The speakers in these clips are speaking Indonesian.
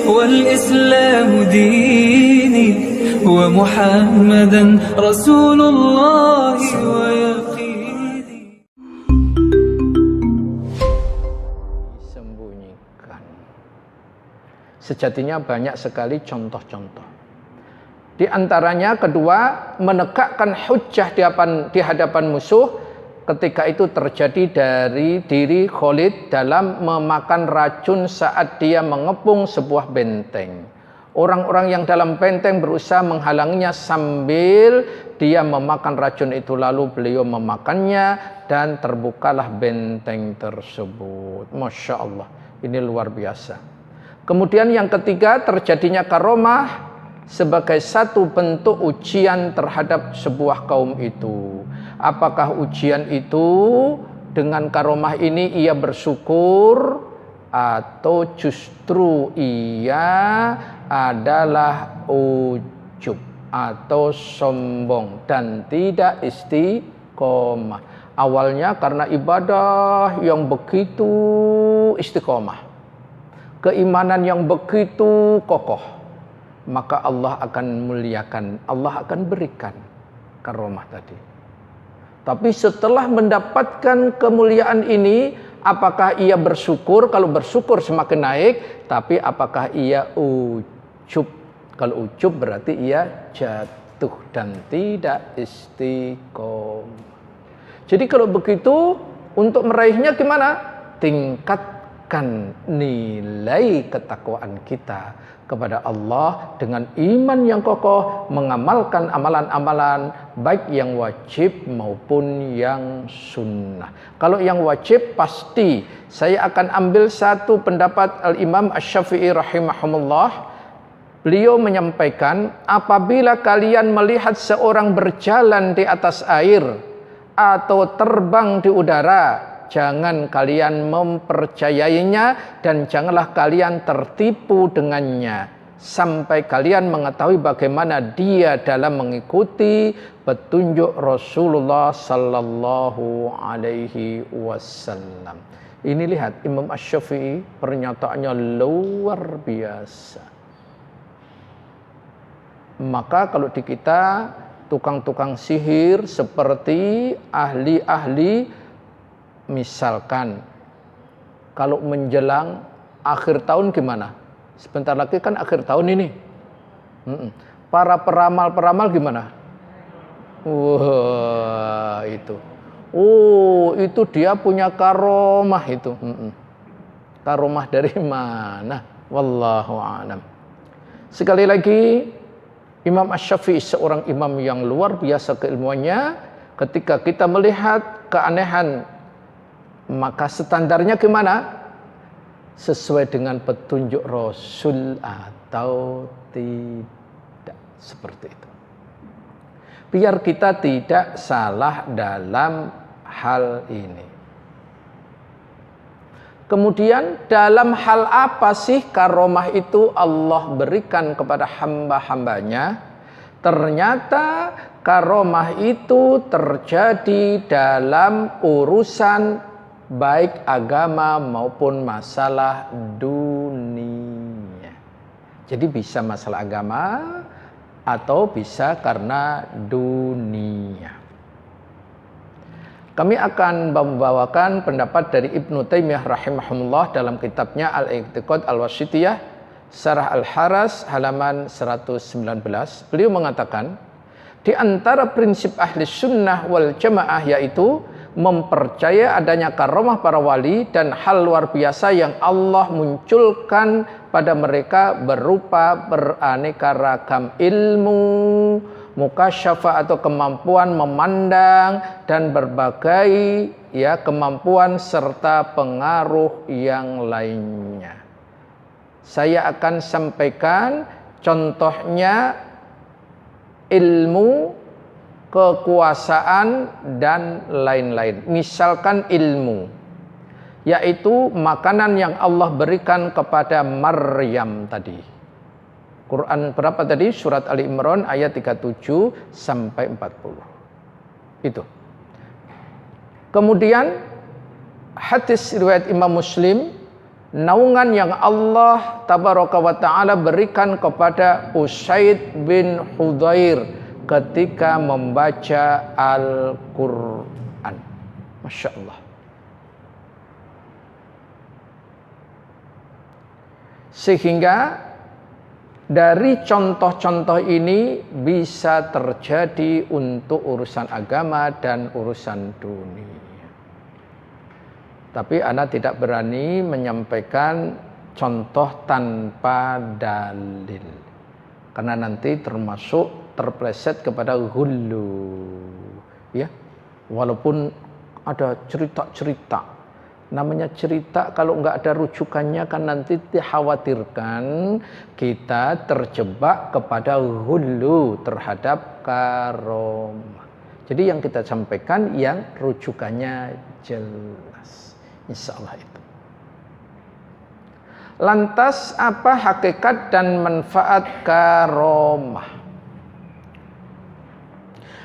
والإسلام ديني ومحمدا رسول الله ويقيني. Sembunyikan. Sejatinya banyak sekali contoh-contoh. Di antaranya kedua, menegakkan hujjah di hadapan musuh ketika itu terjadi dari diri Khalid dalam memakan racun saat dia mengepung sebuah benteng. Orang-orang yang dalam benteng berusaha menghalanginya sambil dia memakan racun itu, lalu beliau memakannya dan terbukalah benteng tersebut. Masya Allah, ini luar biasa. Kemudian yang ketiga, terjadinya karomah sebagai satu bentuk ujian terhadap sebuah kaum itu. Apakah ujian itu dengan karomah ini ia bersyukur atau justru ia adalah ujub atau sombong dan tidak istiqomah. Awalnya karena ibadah yang begitu istiqomah, keimanan yang begitu kokoh, maka Allah akan muliakan, Allah akan berikan karomah tadi. Tapi setelah mendapatkan kemuliaan ini, apakah ia bersyukur? Kalau bersyukur semakin naik. Tapi apakah ia ujub? Kalau ujub berarti ia jatuh dan tidak istiqomah. Jadi kalau begitu, untuk meraihnya gimana? Tingkatkan nilai ketakwaan kita kepada Allah dengan iman yang kokoh, mengamalkan amalan-amalan baik yang wajib maupun yang sunnah. Kalau yang wajib pasti saya akan ambil satu pendapat Al-Imam Asy-Syafi'i rahimahumullah. Beliau menyampaikan, apabila kalian melihat seorang berjalan di atas air atau terbang di udara, jangan kalian mempercayainya dan janganlah kalian tertipu dengannya sampai kalian mengetahui bagaimana dia dalam mengikuti petunjuk Rasulullah sallallahu alaihi wasallam. Ini lihat Imam Asy-Syafi'i, pernyataannya luar biasa. Maka kalau di kita tukang-tukang sihir seperti ahli-ahli, misalkan kalau menjelang akhir tahun gimana? Sebentar lagi kan akhir tahun ini. Para peramal-peramal gimana? Wah, itu. Oh, itu dia punya karomah itu. Karomah dari mana? Wallahu a'lam. Sekali lagi, Imam Asy-Syafi'i seorang imam yang luar biasa keilmuannya. Ketika kita melihat keanehan, maka standarnya gimana? Sesuai dengan petunjuk Rasul atau tidak, seperti itu. Biar kita tidak salah dalam hal ini. Kemudian dalam hal apa sih karomah itu Allah berikan kepada hamba-hambanya? Ternyata karomah itu terjadi dalam urusan baik agama maupun masalah dunia. Jadi bisa masalah agama atau bisa karena dunia. Kami akan membawakan pendapat dari Ibnu Taimiyah rahimahullah dalam kitabnya Al-I'tiqad Al-Wasithiyah Syarah Al-Haras halaman 119. Beliau mengatakan, di antara prinsip ahli sunnah wal jamaah yaitu mempercaya adanya karomah para wali dan hal luar biasa yang Allah munculkan pada mereka berupa beraneka ragam ilmu, mukasyafa atau kemampuan memandang dan berbagai kemampuan serta pengaruh yang lainnya. Saya akan sampaikan contohnya ilmu, kekuasaan dan lain-lain. Misalkan ilmu, yaitu makanan yang Allah berikan kepada Maryam tadi. Quran berapa tadi? Surat Ali Imran ayat 37 sampai 40. Itu. Kemudian hadis riwayat Imam Muslim naungan yang Allah tabaraka wa ta'ala berikan kepada Usaid bin Hudhair ketika membaca Al-Quran. Masya Allah. Sehingga dari contoh-contoh ini bisa terjadi untuk urusan agama dan urusan dunia. Tapi ana tidak berani menyampaikan contoh tanpa dalil. Karena nanti termasuk terpleset kepada ghullu. Ya. Walaupun ada cerita-cerita. Namanya cerita kalau nggak ada rujukannya kan nanti dikhawatirkan kita terjebak kepada ghullu terhadap karomah. Jadi yang kita sampaikan yang rujukannya jelas. Insya Allah itu. Lantas apa hakikat dan manfaat karomah?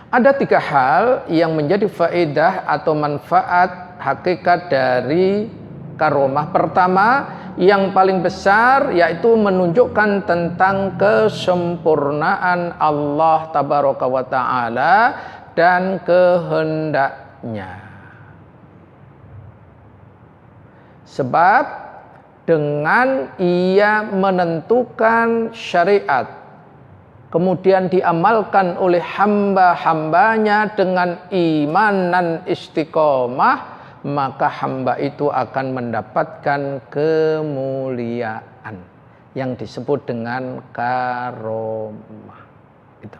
Ada 3 hal yang menjadi faedah atau manfaat hakikat dari karomah. Pertama, yang paling besar yaitu menunjukkan tentang kesempurnaan Allah tabaraka wa ta'ala dan kehendaknya. Sebab dengan ia menentukan syariat, kemudian diamalkan oleh hamba-hambanya dengan iman dan istiqomah, maka hamba itu akan mendapatkan kemuliaan yang disebut dengan karomah. Itu.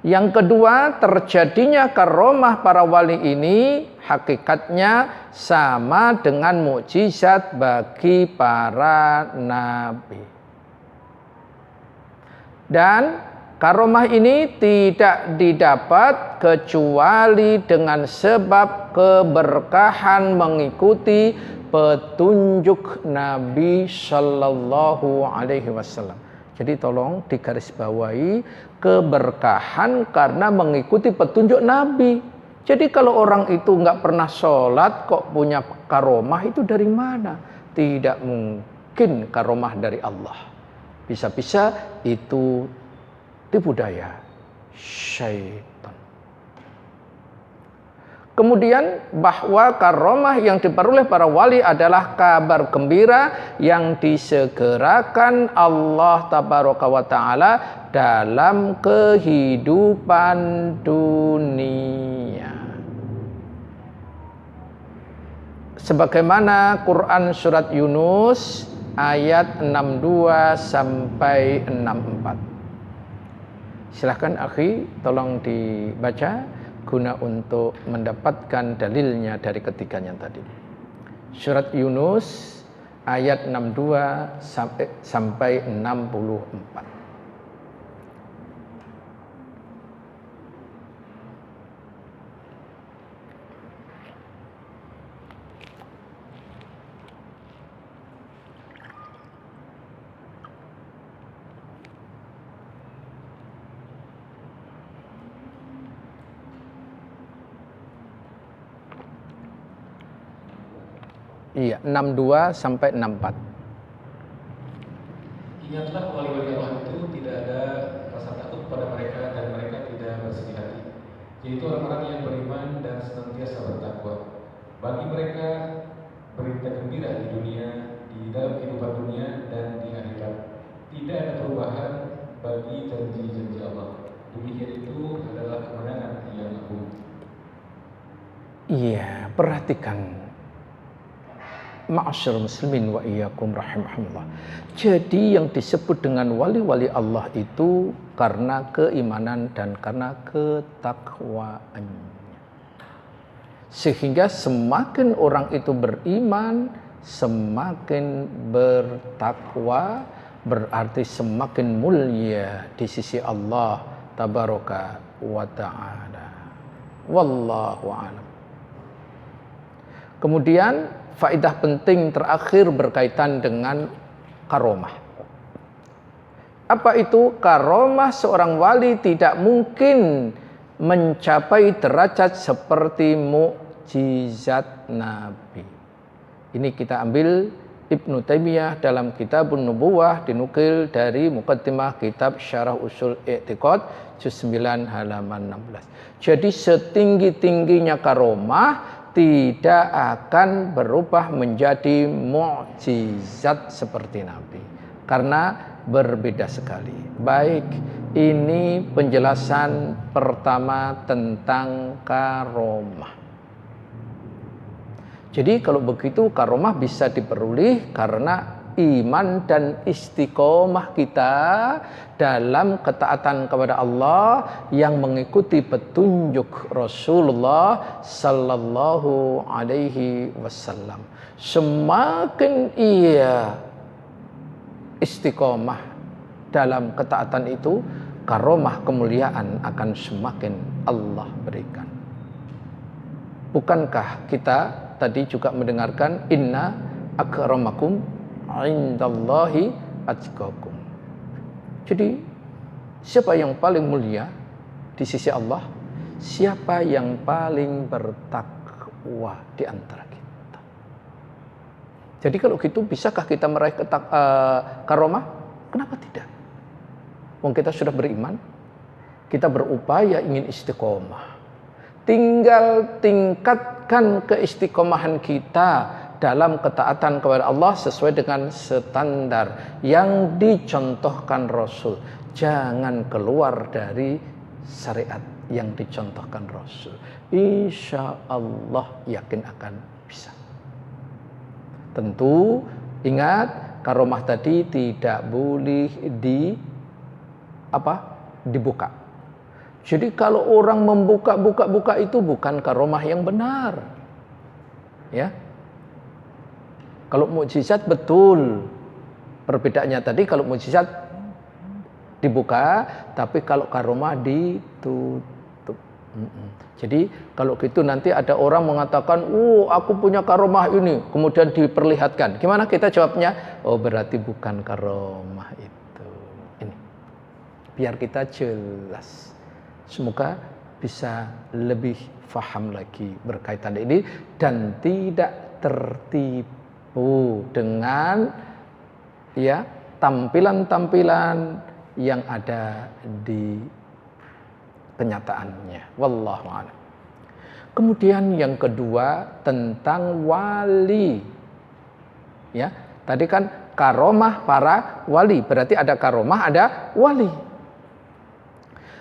Yang kedua, terjadinya karomah para wali ini hakikatnya sama dengan mukjizat bagi para nabi. Dan karomah ini tidak didapat kecuali dengan sebab keberkahan mengikuti petunjuk Nabi Sallallahu Alaihi Wasallam. Jadi tolong digarisbawahi, keberkahan karena mengikuti petunjuk Nabi. Jadi kalau orang itu nggak pernah sholat kok punya karomah, itu dari mana? Tidak mungkin karomah dari Allah. Bisa-bisa itu tipu daya syaitan. Kemudian bahwa karomah yang diperoleh para wali adalah kabar gembira yang disegerakan Allah tabaraka wa ta'ala dalam kehidupan dunia. Sebagaimana Quran surat Yunus ayat 62 sampai 64. Silahkan akhi, tolong dibaca guna untuk mendapatkan dalilnya dari ketiganya tadi. Surat Yunus ayat 62 sampai 64. Iya, 62 sampai 64. Ingatlah wali-wali Allah itu tidak ada rasa takut pada mereka dan mereka tidak bersedih hati, yaitu orang-orang yang beriman dan senantiasa bertakwa. Bagi mereka berita gembira di dunia, di dalam kehidupan dunia dan di akhirat. Tidak ada perubahan bagi janji-janji Allah. Demikian itu adalah kemenangan yang agung. Iya, perhatikan. Ma'asyarul muslimin wa iyyakum rahimahumullah. Jadi yang disebut dengan wali-wali Allah itu karena keimanan dan karena ketakwaannya. Sehingga semakin orang itu beriman, semakin bertakwa, berarti semakin mulia di sisi Allah tabaraka wa ta'ala. Wallahu a'lam. Kemudian faedah penting terakhir berkaitan dengan karomah. Apa itu? Karomah seorang wali tidak mungkin mencapai derajat seperti mukjizat Nabi. Ini kita ambil Ibnu Taimiyah dalam Kitabun Nubuwah, dinukil dari muqaddimah kitab Syarah Usul I'tiqad juz 9 halaman 16. Jadi setinggi-tingginya karomah tidak akan berubah menjadi mukjizat seperti Nabi, karena berbeda sekali. Baik, ini penjelasan pertama tentang karomah. Jadi kalau begitu karomah bisa diperoleh karena iman dan istiqomah kita dalam ketaatan kepada Allah yang mengikuti petunjuk Rasulullah sallallahu alaihi wasallam. Semakin ia istiqomah dalam ketaatan itu, karomah kemuliaan akan semakin Allah berikan. Bukankah kita tadi juga mendengarkan inna akramakum indallahi atqakum. Jadi siapa yang paling mulia di sisi Allah? Siapa yang paling bertakwa di antara kita? Jadi kalau gitu bisakah kita meraih karomah? Kenapa tidak? Wong kita sudah beriman, kita berupaya ingin istiqomah. Tinggal tingkatkan keistiqomahan kita dalam ketaatan kepada Allah sesuai dengan standar yang dicontohkan Rasul. Jangan keluar dari syariat yang dicontohkan Rasul. Insya Allah yakin akan bisa. Tentu ingat, karomah tadi tidak boleh dibuka. Jadi kalau orang membuka itu bukan karomah yang benar. Ya. Kalau mukjizat betul. Perbedaannya tadi kalau mukjizat dibuka, tapi kalau karomah ditutup. Jadi kalau gitu nanti ada orang mengatakan, aku punya karomah ini, kemudian diperlihatkan. Gimana kita jawabnya? Oh, berarti bukan karomah itu. Ini. Biar kita jelas. Semoga bisa lebih faham lagi berkaitan ini dan tidak tertipu dengan tampilan-tampilan yang ada di kenyataannya. Wallahu a'lam. Kemudian yang kedua tentang wali. Ya, tadi kan karomah para wali, berarti ada karomah, ada wali.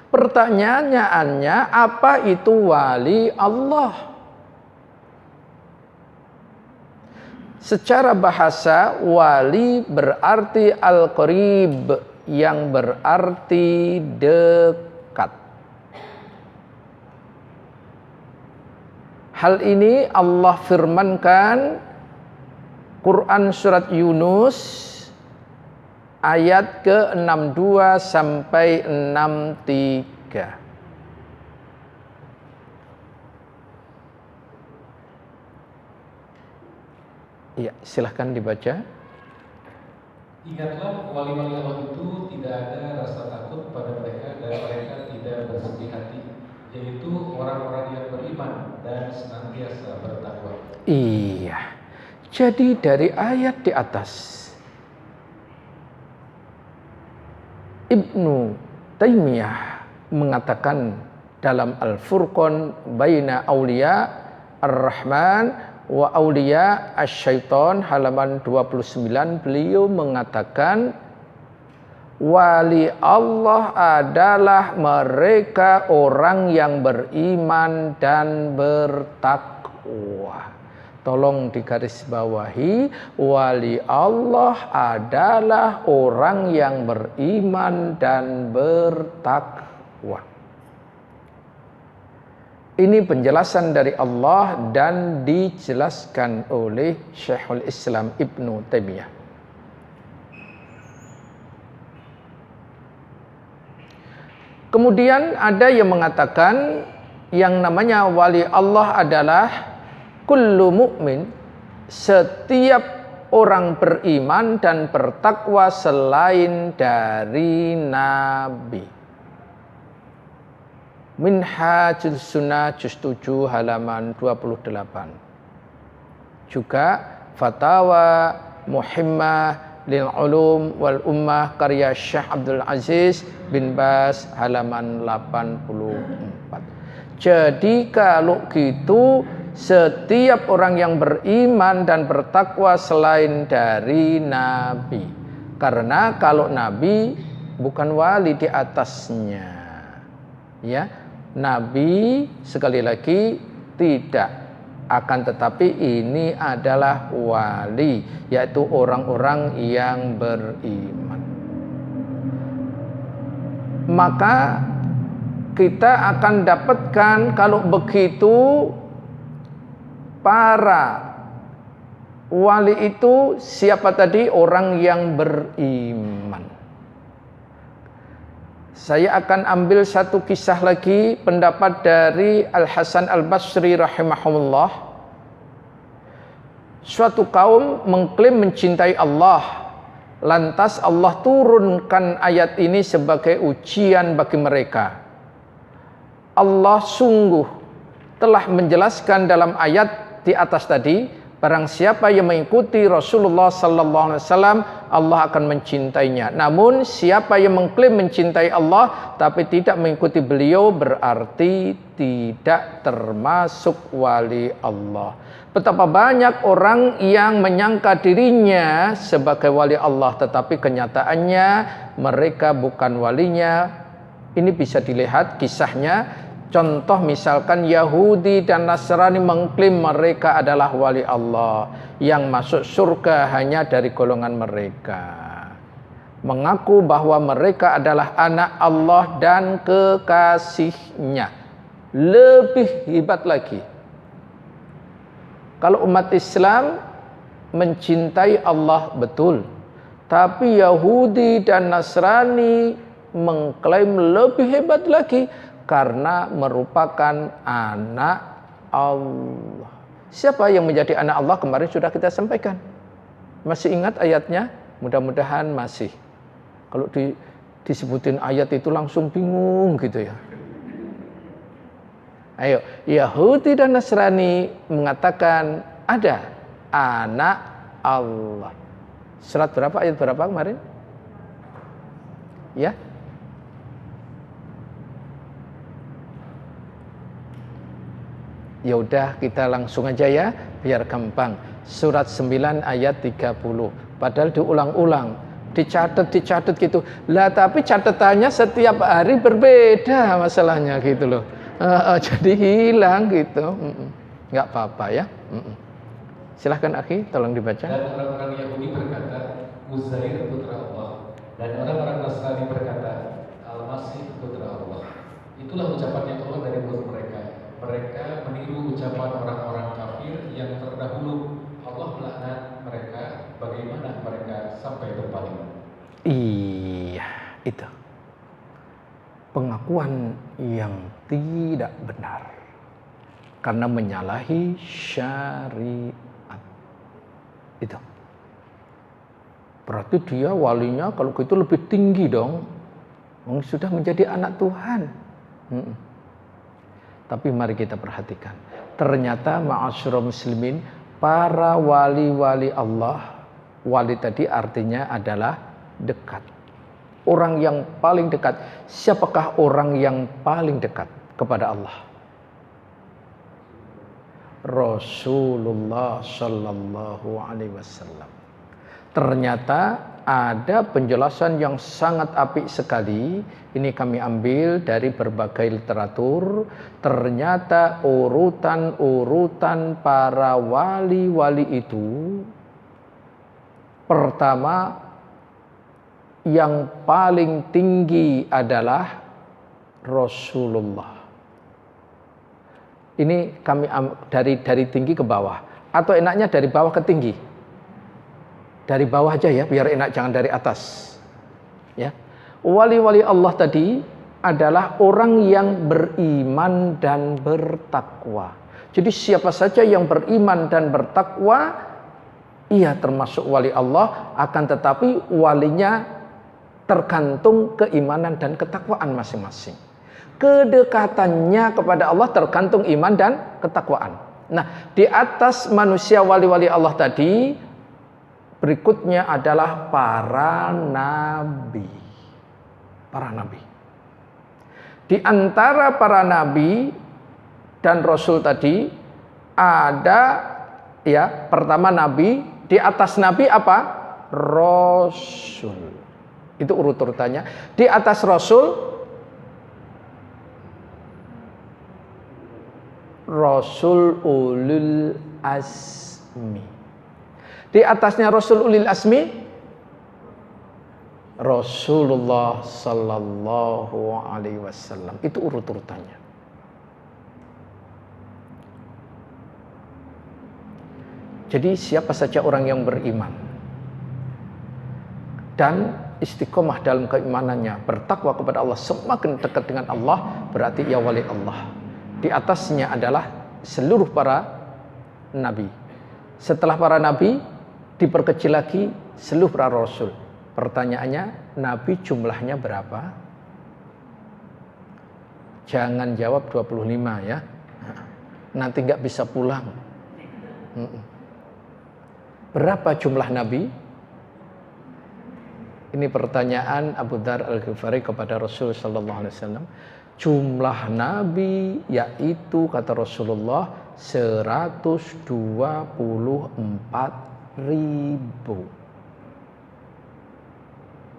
Pertanyaannya, apa itu wali Allah? Secara bahasa, wali berarti al-qarib, yang berarti dekat. Hal ini Allah firmankan Quran surat Yunus ayat ke-62 sampai 63. Iya, silahkan dibaca. Ingatlah wali-wali Allah itu tidak ada rasa takut pada mereka dan mereka tidak bersedih hati, yaitu orang-orang yang beriman dan senantiasa bertakwa. Iya. Jadi dari ayat di atas Ibnu Taimiyah mengatakan dalam Al-Furqan baina auliya ar-Rahman wa auliya asy-syaitan halaman 29, beliau mengatakan wali Allah adalah mereka orang yang beriman dan bertakwa. Tolong digarisbawahi, wali Allah adalah orang yang beriman dan bertakwa. Ini penjelasan dari Allah dan dijelaskan oleh Syekhul Islam Ibnu Taimiyah. Kemudian ada yang mengatakan yang namanya wali Allah adalah kullu mu'min, setiap orang beriman dan bertakwa selain dari Nabi. Minhajus Sunnah juz 7 halaman 28. Juga Fatawa Muhimmah lil Ulum wal Ummah karya Syekh Abdul Aziz bin Baz halaman 84. Jadi kalau gitu setiap orang yang beriman dan bertakwa selain dari Nabi. Karena kalau Nabi bukan wali di atasnya. Ya, Nabi sekali lagi tidak, akan tetapi ini adalah wali, yaitu orang-orang yang beriman. Maka kita akan dapatkan kalau begitu para wali itu siapa tadi? Orang yang beriman. Saya akan ambil satu kisah lagi, pendapat dari Al-Hasan Al-Basri rahimahullah. Suatu kaum mengklaim mencintai Allah. Lantas Allah turunkan ayat ini sebagai ujian bagi mereka. Allah sungguh telah menjelaskan dalam ayat di atas tadi, barang siapa yang mengikuti Rasulullah sallallahu alaihi wasallam, Allah akan mencintainya. Namun siapa yang mengklaim mencintai Allah tapi tidak mengikuti beliau, berarti tidak termasuk wali Allah. Betapa banyak orang yang menyangka dirinya sebagai wali Allah, tetapi kenyataannya mereka bukan walinya. Ini bisa dilihat kisahnya. Contoh misalkan Yahudi dan Nasrani mengklaim mereka adalah wali Allah, yang masuk surga hanya dari golongan mereka. Mengaku bahwa mereka adalah anak Allah dan kekasihnya. Lebih hebat lagi, kalau umat Islam mencintai Allah betul, tapi Yahudi dan Nasrani mengklaim lebih hebat lagi, karena merupakan anak Allah. Siapa yang menjadi anak Allah? Kemarin sudah kita sampaikan. Masih ingat ayatnya? Mudah-mudahan masih. Kalau disebutin ayat itu langsung bingung gitu ya. Ayo, Yahudi dan Nasrani mengatakan ada anak Allah. Surat berapa, ayat berapa kemarin? Ya. Ya udah kita langsung aja ya, biar gampang. Surat 9 ayat 30. Padahal diulang-ulang, dicatat gitu. Lah tapi catatannya setiap hari berbeda masalahnya gitu loh. Jadi hilang gitu. Nggak apa-apa ya. Silahkan Akhi, tolong dibaca. Dan orang-orang Yahudi berkata, Uzair putra Allah. Dan orang-orang Nasrani berkata, Al-Masih putra Allah. Itulah ucapan yang keluar dari mulut mereka. Mereka meniru ucapan orang-orang kafir yang terdahulu. Allah melaknat mereka. Bagaimana mereka sampai berpaling? Iya, itu pengakuan yang tidak benar karena menyalahi syariat. Itu berarti dia walinya kalau gitu lebih tinggi dong, sudah menjadi anak Tuhan. Tapi mari kita perhatikan, ternyata ma'asyiral muslimin, para wali-wali Allah, wali tadi artinya adalah dekat. Orang yang paling dekat. Siapakah orang yang paling dekat kepada Allah? Rasulullah sallallahu alaihi wasallam. Ternyata ada penjelasan yang sangat apik sekali. Ini kami ambil dari berbagai literatur. Ternyata urutan-urutan para wali-wali itu, pertama yang paling tinggi adalah Rasulullah. Ini kami dari tinggi ke bawah, atau enaknya dari bawah ke tinggi. Dari bawah aja ya, biar enak, jangan dari atas. Ya. Wali-wali Allah tadi adalah orang yang beriman dan bertakwa. Jadi siapa saja yang beriman dan bertakwa, ia termasuk wali Allah, akan tetapi walinya tergantung keimanan dan ketakwaan masing-masing. Kedekatannya kepada Allah tergantung iman dan ketakwaan. Nah, di atas manusia wali-wali Allah tadi, berikutnya adalah para nabi. Para nabi. Di antara para nabi dan rasul tadi ada ya, pertama nabi, di atas nabi apa? Rasul. Itu urut-urutannya. Di atas rasul Rasul ulul asmi. Di atasnya Rasul ulul asmi Rasulullah sallallahu alaihi wasallam. Itu urut-urutannya. Jadi siapa saja orang yang beriman dan istiqomah dalam keimanannya, bertakwa kepada Allah, semakin dekat dengan Allah, berarti ia wali Allah. Di atasnya adalah seluruh para nabi. Setelah para nabi diperkecil lagi seluruh para rasul. Pertanyaannya, nabi jumlahnya berapa? Jangan jawab 25 ya. Nanti nggak bisa pulang. Berapa jumlah nabi? Ini pertanyaan Abu Dzar Al-Ghifari kepada Rasul sallallahu alaihi wasallam. Jumlah nabi yaitu kata Rasulullah 124.000.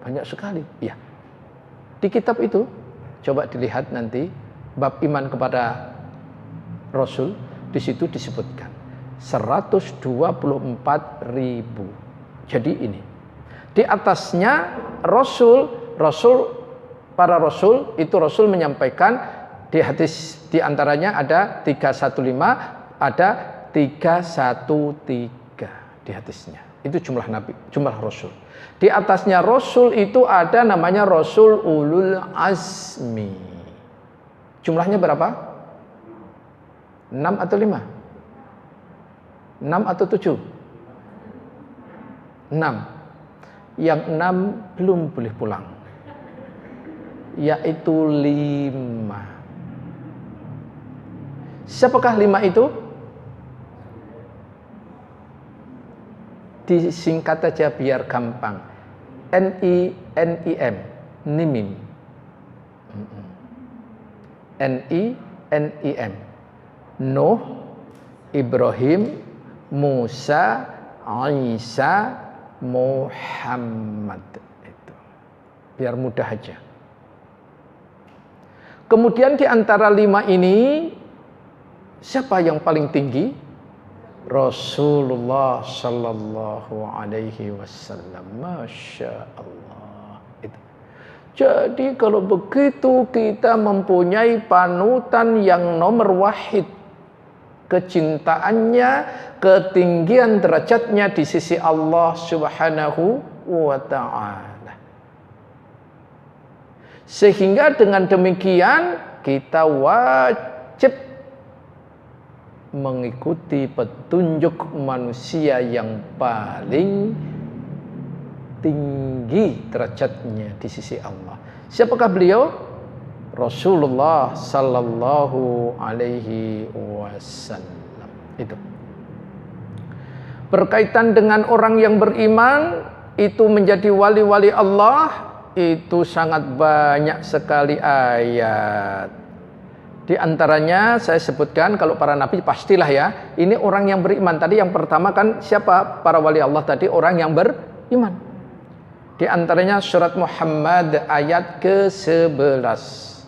Banyak sekali. Ya. Di kitab itu coba dilihat nanti bab iman kepada Rasul, di situ disebutkan 124.000. Jadi ini. Di atasnya para rasul itu Rasul menyampaikan di hadis, di antaranya ada 315, ada 313 di hadisnya. Itu jumlah nabi, jumlah rasul. Di atasnya rasul itu ada namanya Rasul ulul azmi. Jumlahnya berapa? 6 atau 5? 6 atau 7? 6. Yang 6 belum boleh pulang. Yaitu 5. Siapakah 5 itu? Disingkat aja biar gampang. N-I-N-I-M, Nimim. N-I-N-I-M. Nuh, Ibrahim, Musa, Isa, Muhammad. Itu. Biar mudah aja. Kemudian di antara 5 ini siapa yang paling tinggi? Rasulullah sallallahu alaihi wasallam. Masya Allah. Itu. Jadi kalau begitu kita mempunyai panutan yang nomor wahid, kecintaannya, ketinggian derajatnya di sisi Allah Subhanahu wa ta'ala. Sehingga dengan demikian kita wajib mengikuti petunjuk manusia yang paling tinggi derajatnya di sisi Allah. Siapakah beliau? Rasulullah sallallahu alaihi wasallam. Itu. Berkaitan dengan orang yang beriman itu menjadi wali-wali Allah, itu sangat banyak sekali ayat. Di antaranya saya sebutkan, kalau para nabi pastilah ya, ini orang yang beriman. Tadi yang pertama kan siapa para wali Allah tadi? Orang yang beriman. Di antaranya surat Muhammad ayat ke-11.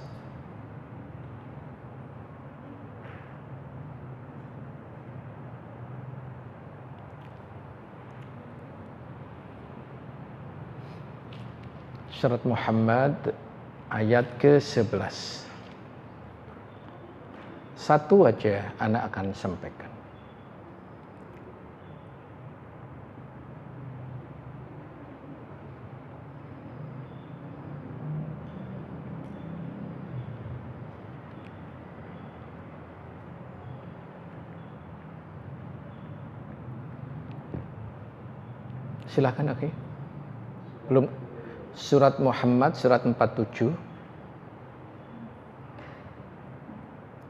Surat Muhammad ayat ke-11. Satu aja anak akan sampaikan. Silakan, oke. Belum. Surat Muhammad surat 47.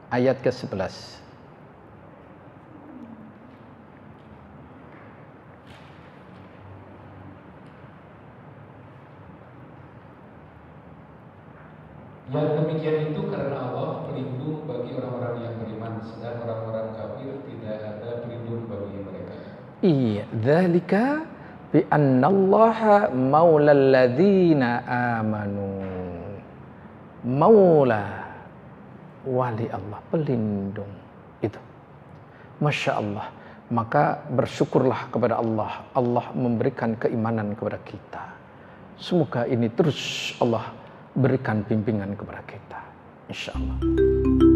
ayat ke-11. Yang demikian itu karena Allah pelindung bagi orang-orang yang beriman, sedang orang-orang kafir tidak ada pelindung bagi mereka. Iya, dzalika bi annallaha maulal ladzina amanu. Maula, wali Allah, pelindung. Itu. Masya Allah. Maka bersyukurlah kepada Allah. Allah memberikan keimanan kepada kita. Semoga ini terus Allah berikan bimbingan kepada kita. Insya Allah.